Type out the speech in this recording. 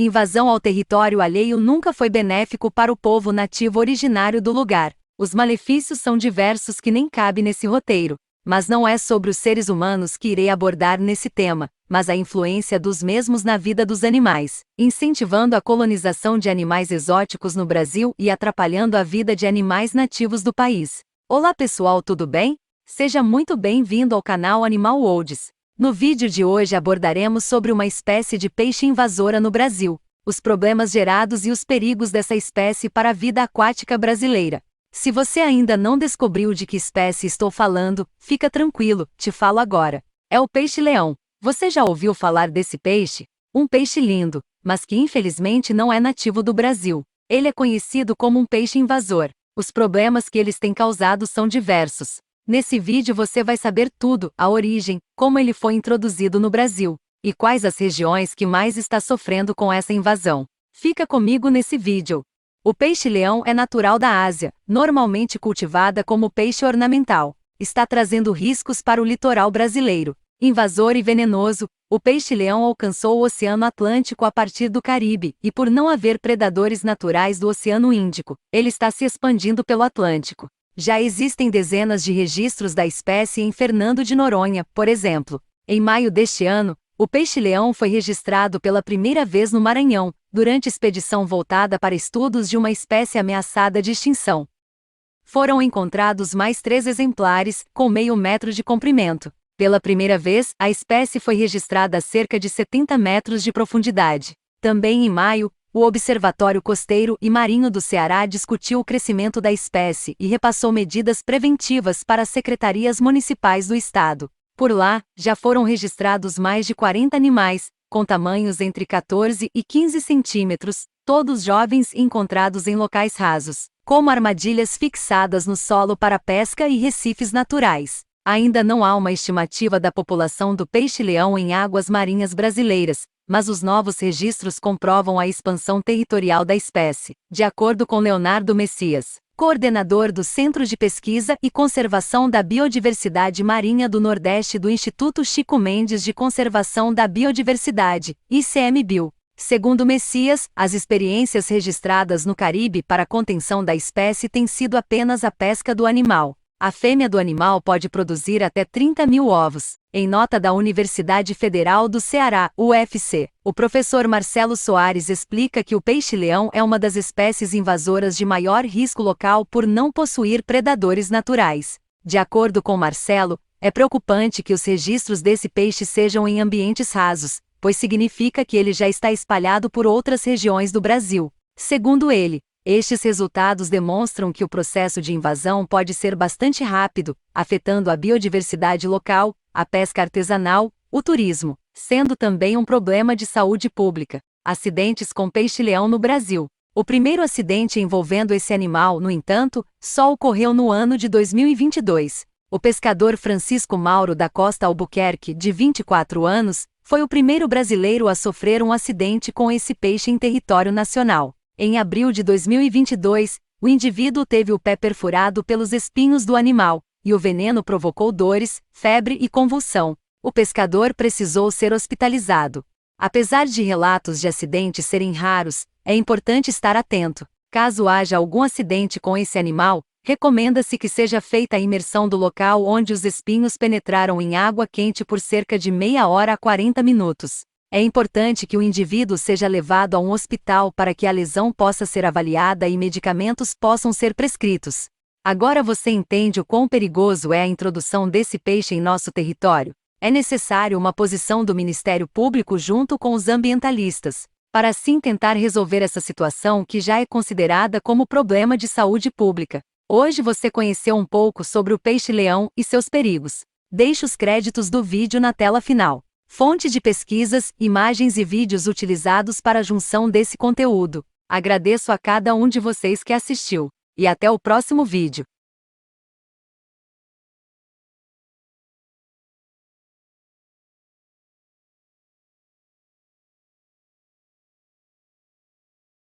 Invasão ao território alheio nunca foi benéfico para o povo nativo originário do lugar. Os malefícios são diversos que nem cabe nesse roteiro. Mas não é sobre os seres humanos que irei abordar nesse tema, mas a influência dos mesmos na vida dos animais, incentivando a colonização de animais exóticos no Brasil e atrapalhando a vida de animais nativos do país. Olá pessoal, tudo bem? Seja muito bem-vindo ao canal Animal Worlds. No vídeo de hoje abordaremos sobre uma espécie de peixe invasora no Brasil, os problemas gerados e os perigos dessa espécie para a vida aquática brasileira. Se você ainda não descobriu de que espécie estou falando, fica tranquilo, te falo agora. É o peixe-leão. Você já ouviu falar desse peixe? Um peixe lindo, mas que infelizmente não é nativo do Brasil. Ele é conhecido como um peixe invasor. Os problemas que eles têm causado são diversos. Nesse vídeo você vai saber tudo, a origem, como ele foi introduzido no Brasil, e quais as regiões que mais está sofrendo com essa invasão. Fica comigo nesse vídeo. O peixe-leão é natural da Ásia, normalmente cultivada como peixe ornamental. Está trazendo riscos para o litoral brasileiro. Invasor e venenoso, o peixe-leão alcançou o Oceano Atlântico a partir do Caribe, e por não haver predadores naturais do Oceano Índico, ele está se expandindo pelo Atlântico. Já existem dezenas de registros da espécie em Fernando de Noronha, por exemplo. Em maio deste ano, o peixe-leão foi registrado pela primeira vez no Maranhão, durante expedição voltada para estudos de uma espécie ameaçada de extinção. Foram encontrados mais 3 exemplares, com meio metro de comprimento. Pela primeira vez, a espécie foi registrada a cerca de 70 metros de profundidade. Também em maio, o Observatório Costeiro e Marinho do Ceará discutiu o crescimento da espécie e repassou medidas preventivas para as secretarias municipais do estado. Por lá, já foram registrados mais de 40 animais, com tamanhos entre 14 e 15 centímetros, todos jovens e encontrados em locais rasos, como armadilhas fixadas no solo para pesca e recifes naturais. Ainda não há uma estimativa da população do peixe-leão em águas marinhas brasileiras, mas os novos registros comprovam a expansão territorial da espécie, de acordo com Leonardo Messias, coordenador do Centro de Pesquisa e Conservação da Biodiversidade Marinha do Nordeste do Instituto Chico Mendes de Conservação da Biodiversidade, ICMBio. Segundo Messias, as experiências registradas no Caribe para a contenção da espécie têm sido apenas a pesca do animal. A fêmea do animal pode produzir até 30 mil ovos. Em nota da Universidade Federal do Ceará, UFC, o professor Marcelo Soares explica que o peixe-leão é uma das espécies invasoras de maior risco local por não possuir predadores naturais. De acordo com Marcelo, é preocupante que os registros desse peixe sejam em ambientes rasos, pois significa que ele já está espalhado por outras regiões do Brasil. Segundo ele, estes resultados demonstram que o processo de invasão pode ser bastante rápido, afetando a biodiversidade local, a pesca artesanal, o turismo, sendo também um problema de saúde pública. Acidentes com peixe-leão no Brasil. O primeiro acidente envolvendo esse animal, no entanto, só ocorreu no ano de 2022. O pescador Francisco Mauro da Costa Albuquerque, de 24 anos, foi o primeiro brasileiro a sofrer um acidente com esse peixe em território nacional. Em abril de 2022, o indivíduo teve o pé perfurado pelos espinhos do animal, e o veneno provocou dores, febre e convulsão. O pescador precisou ser hospitalizado. Apesar de relatos de acidentes serem raros, é importante estar atento. Caso haja algum acidente com esse animal, recomenda-se que seja feita a imersão do local onde os espinhos penetraram em água quente por cerca de meia hora a 40 minutos. É importante que o indivíduo seja levado a um hospital para que a lesão possa ser avaliada e medicamentos possam ser prescritos. Agora você entende o quão perigoso é a introdução desse peixe em nosso território? É necessário uma posição do Ministério Público junto com os ambientalistas, para assim tentar resolver essa situação que já é considerada como problema de saúde pública. Hoje você conheceu um pouco sobre o peixe-leão e seus perigos. Deixe os créditos do vídeo na tela final. Fonte de pesquisas, imagens e vídeos utilizados para a junção desse conteúdo. Agradeço a cada um de vocês que assistiu. E até o próximo vídeo.